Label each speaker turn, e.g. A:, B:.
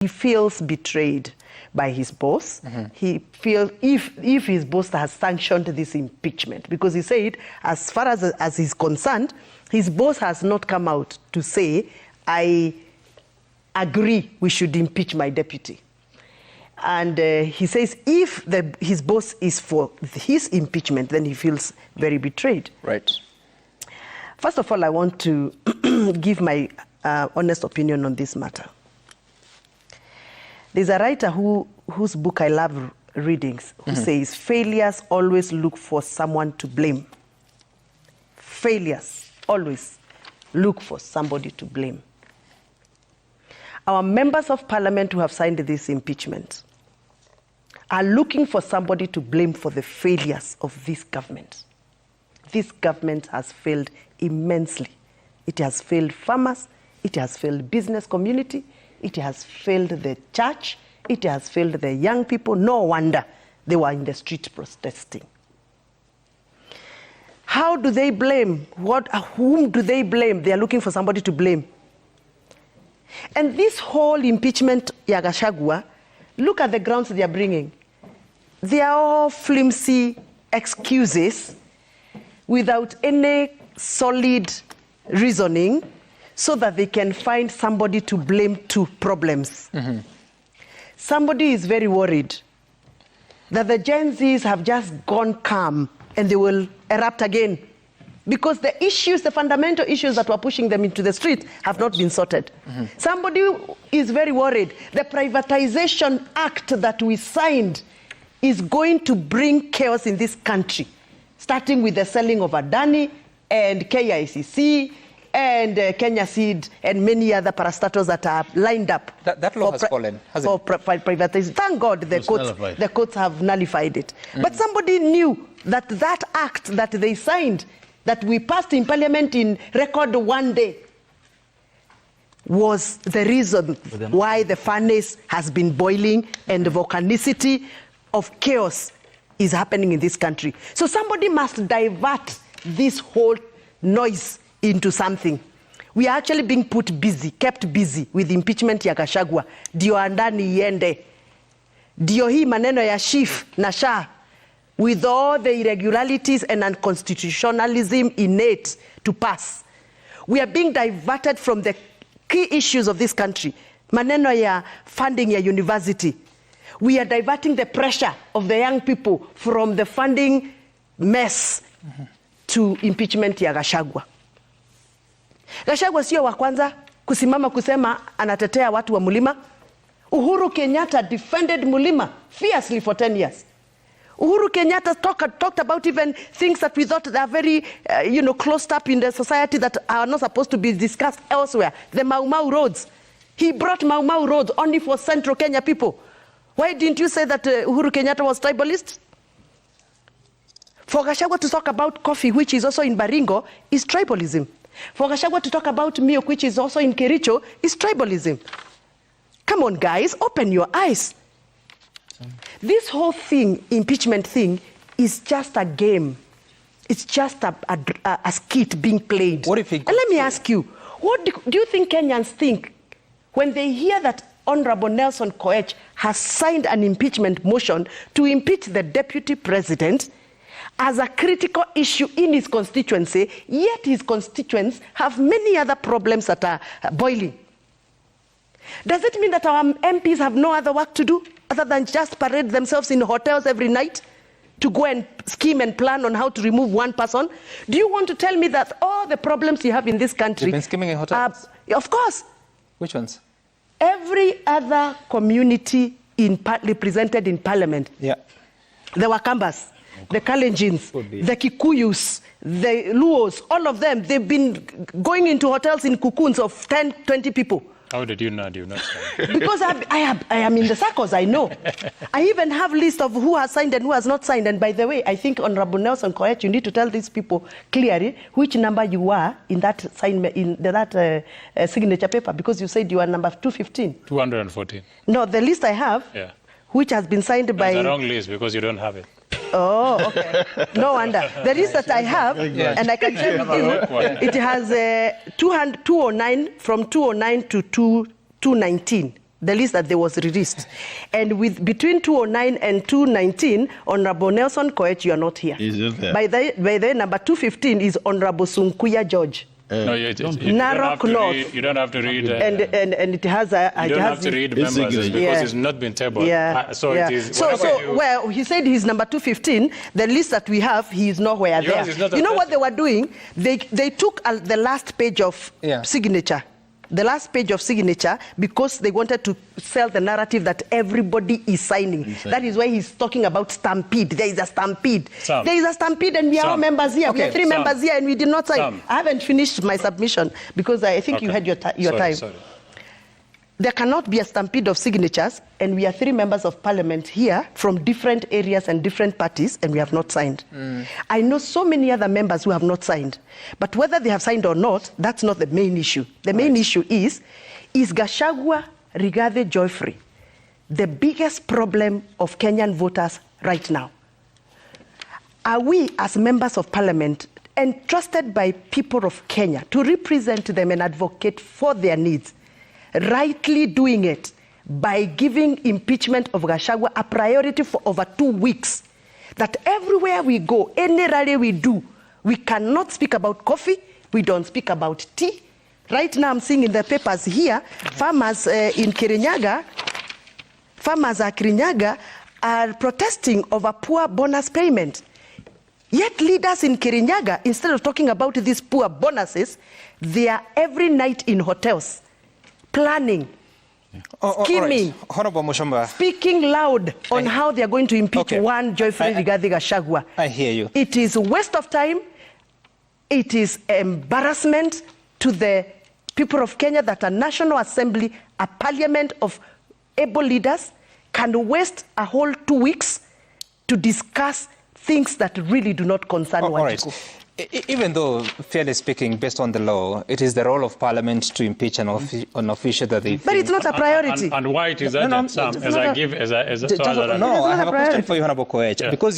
A: He feels betrayed by his boss. He feels if his boss has sanctioned this impeachment, because he said, as far as he's concerned, his boss has not come out to say, I agree we should impeach my deputy. And he says if his boss is for his impeachment, then he feels very betrayed.
B: Right.
A: First of all, I want to give my honest opinion on this matter. There's a writer whose book I love reading, who says, failures always look for someone to blame. Failures always look for somebody to blame. Our members of parliament who have signed this impeachment are looking for somebody to blame for the failures of this government. This government has failed immensely. It has failed farmers, it has failed business community, it has failed the church, it has failed the young people. No wonder they were in the street protesting. How do they blame? Whom do they blame? They are looking for somebody to blame. And this whole impeachment, Gachagua, look at the grounds they are bringing. They are all flimsy excuses without any solid reasoning, so that they can find somebody to blame two problems. Somebody is very worried that the Gen Zs have just gone calm and they will erupt again, because the issues, the fundamental issues that were pushing them into the street have not been sorted. Somebody is very worried. The Privatization Act that we signed is going to bring chaos in this country, starting with the selling of Adani and KICC and Kenya Seed and many other parastatals that are lined up.
B: That law has fallen, hasn't it?
A: For privatization. Thank God the courts have nullified it. But somebody knew that that act that they signed, that we passed in parliament in record one day, was the reason why the furnace has been boiling and the volcanicity of chaos is happening in this country. So somebody must divert this whole noise into something. We are actually being kept busy with impeachment ya Gachagua. Dio andani iende. Dio hii maneno ya chief na SHA, with all the irregularities and unconstitutionalism innate to pass. We are being diverted from the key issues of this country. Maneno ya funding ya university. We are diverting the pressure of the young people from the funding mess to impeachment ya Gachagua. Gachagua sio wa kwanza kusimama kusema anatetea watu wa Mulima. Uhuru Kenyatta defended Mulima fiercely for 10 years. Uhuru Kenyatta talked about even things that we thought they are very, closed up in the society that are not supposed to be discussed elsewhere. The Mau Mau roads. He brought Mau Mau roads only for Central Kenya people. Why didn't you say that Uhuru Kenyatta was tribalist? For Gachagua to talk about coffee, which is also in Baringo, is tribalism. For Gachagua to talk about milk, which is also in Kericho, is tribalism. Come on, guys, open your eyes. This whole thing, impeachment thing, is just a game. It's just a skit being played.
B: What if it
A: and let me ask you, what do you think Kenyans think when they hear that Honorable Nelson Koech has signed an impeachment motion to impeach the deputy president as a critical issue in his constituency, yet his constituents have many other problems that are boiling? Does it mean that our MPs have no other work to do other than just parade themselves in hotels every night to go and scheme and plan on how to remove one person? Do you want to tell me that all the problems you have in this country...
B: You've been scheming in hotels?
A: Of course.
B: Which ones?
A: Every other community represented in parliament.
B: Yeah.
A: The Wakambas, the Kalenjins, the Kikuyus, the Luos, all of them, they've been going into hotels in cocoons of 10, 20 people.
C: How did you not?
A: Because I am in the circles, I know. I even have a list of who has signed and who has not signed. And by the way, I think Honorable Nelson Koech, you need to tell these people clearly which number you are in that signature paper, because you said you are number 215.
C: 214.
A: No, the list I have, which has been signed by...
C: It's the wrong list because you don't have it.
A: Oh, okay. No wonder. The list that I have, and I can share with you, it has 209, from 209 to 219. the list that they was released. And with between 209 and 219, Honorable Nelson Koech, you are not here.
D: Is it there?
A: By the number 215 is Honorable Sunkuya George.
C: No, you
A: Narok North.
C: You don't have to read.
A: And it has a.
C: You don't have to read members because it's not been tabled.
A: Yeah.
C: So
A: yeah.
C: it is.
A: Well, he said he's number 215. The list that we have, he is nowhere there. You know what they were doing? They took the last page of signature. The last page of signature, because they wanted to sell the narrative that everybody is signing. Exactly. That is why he's talking about stampede. There is a stampede. There is a stampede, and we are all members here. We are 3 members here, and we did not sign. I haven't finished my submission because I think you had your time.
C: Sorry.
A: There cannot be a stampede of signatures, and we are 3 members of parliament here from different areas and different parties, and we have not signed. I know so many other members who have not signed, but whether they have signed or not, that's not the main issue. The main issue is Gachagua Rigathi Joyfrey the biggest problem of Kenyan voters right now? Are we, as members of parliament, entrusted by people of Kenya to represent them and advocate for their needs, rightly doing it by giving impeachment of Gachagua a priority for over 2 weeks? That everywhere we go, any rally we do, we cannot speak about coffee, we don't speak about tea. Right now I'm seeing in the papers here, farmers in Kirinyaga, are protesting over poor bonus payment. Yet leaders in Kirinyaga, instead of talking about these poor bonuses, they are every night in hotels, planning, scheming,
B: Honorable Wamuchomba,
A: speaking loud on how they are going to impeach one Joyfrey Rigathi Gachagua.
B: I hear you.
A: It is a waste of time. It is embarrassment to the people of Kenya that a National Assembly, a parliament of able leaders, can waste a whole 2 weeks to discuss things that really do not concern Wanjiku.
B: Even though, fairly speaking, based on the law, it is the role of Parliament to impeach an official that they.
A: But it's not a priority.
C: And why it is urgent, Sam? I have a question for you, Honorable Koech, because